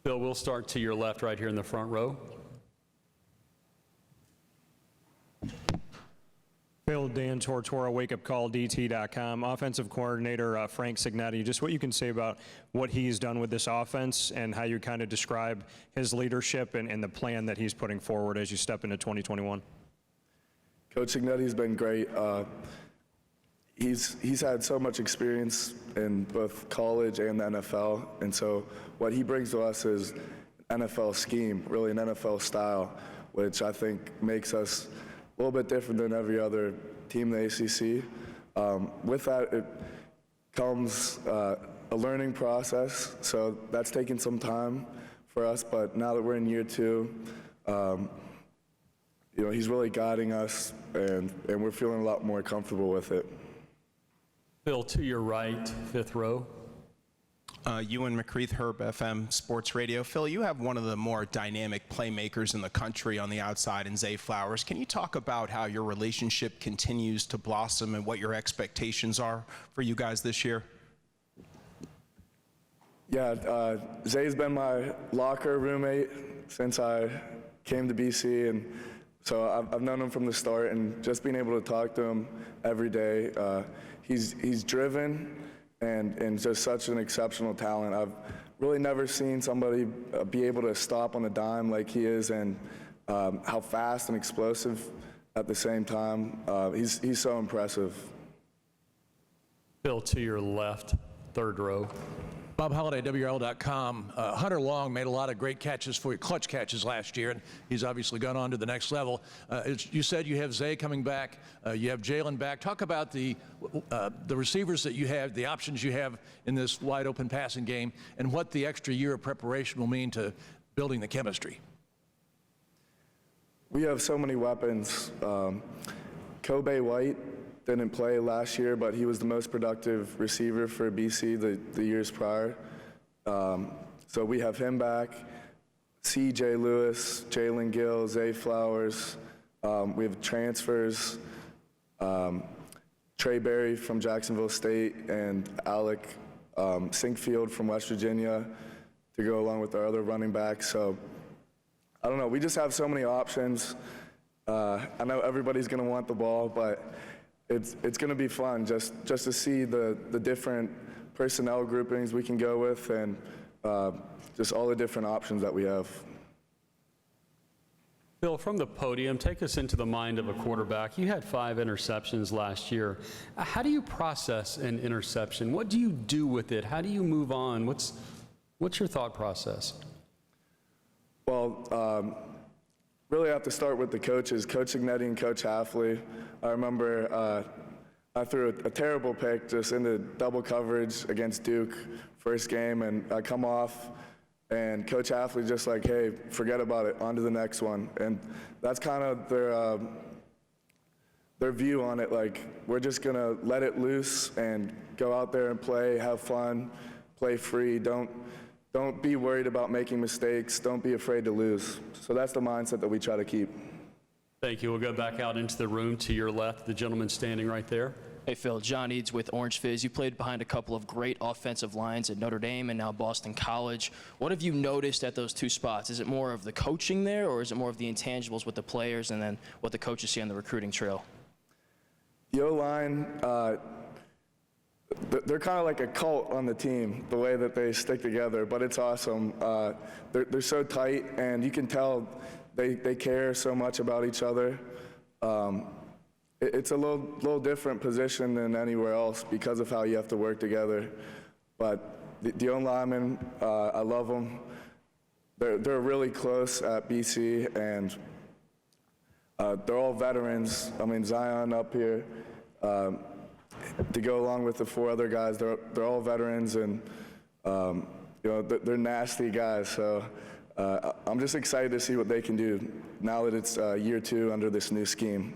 Phil, we'll start to your left right here in the front row. Phil, Dan Tortora, wakeupcalldt.com. Offensive coordinator Frank Cignetti, just what you can say about what he's done with this offense and how you kind of describe his leadership and the plan that he's putting forward as you step into 2021. Coach Cignetti's been great. He's had so much experience in both college and the NFL, and so what he brings to us is an NFL scheme, really an NFL style, which I think makes us a little bit different than every other team in the ACC. With that, it comes a learning process, so that's taken some time for us, but now that we're in year 2, he's really guiding us, and we're feeling a lot more comfortable with it. Phil, to your right, fifth row. Ewan McCreath, Herb FM Sports Radio. Phil, you have one of the more dynamic playmakers in the country on the outside in Zay Flowers. Can you talk about how your relationship continues to blossom and what your expectations are for you guys this year? Yeah, Zay's been my locker roommate since I came to BC, and so I've known him from the start, and just being able to talk to him every day, he's driven and just such an exceptional talent. I've really never seen somebody be able to stop on a dime like he is, and how fast and explosive at the same time. He's so impressive. Phil, to your left, third row. Bob Holliday, WRL.com. Hunter Long made a lot of great catches for you, clutch catches last year, and he's obviously gone on to the next level. You said you have Zay coming back, you have Jalen back. Talk about the receivers that you have, the options you have in this wide open passing game, and what the extra year of preparation will mean to building the chemistry. We have so many weapons. Kobe White didn't play last year, but he was the most productive receiver for BC the years prior. So we have him back. C.J. Lewis, Jalen Gill, Zay Flowers. We have transfers. Trey Berry from Jacksonville State and Alec Sinkfield from West Virginia to go along with our other running backs. So I don't know. We just have so many options. I know everybody's going to want the ball, but it's going to be fun just to see the different personnel groupings we can go with, and just all the different options that we have. Phil, from the podium, take us into the mind of a quarterback. You had 5 interceptions last year. How do you process an interception? What do you do with it? How do you move on? What's your thought process? Well, really have to start with the coaches, Coach Cignetti and Coach Halfley. I remember I threw a terrible pick just into double coverage against Duke first game, and I come off, and Coach Halfley just like, hey, forget about it, on to the next one. And that's kind of their view on it, like, we're just gonna let it loose and go out there and play, have fun, play free, don't be worried about making mistakes, don't be afraid to lose. So that's the mindset that we try to keep. Thank you. We'll go back out into the room to your left, the gentleman standing right there. Hey, Phil. John Eads with Orange Fizz. You played behind a couple of great offensive lines at Notre Dame and now Boston College. What have you noticed at those 2 spots? Is it more of the coaching there, or is it more of the intangibles with the players and then what the coaches see on the recruiting trail? The O-line, they're kind of like a cult on the team, the way that they stick together, but it's awesome. They're so tight, and you can tell they care so much about each other. It's a little different position than anywhere else because of how you have to work together. But the O-linemen, I love them. They're really close at BC, and they're all veterans. I mean, Zion up here, to go along with the 4 other guys, they're all veterans, and they're nasty guys. So I'm just excited to see what they can do now that it's year 2 under this new scheme.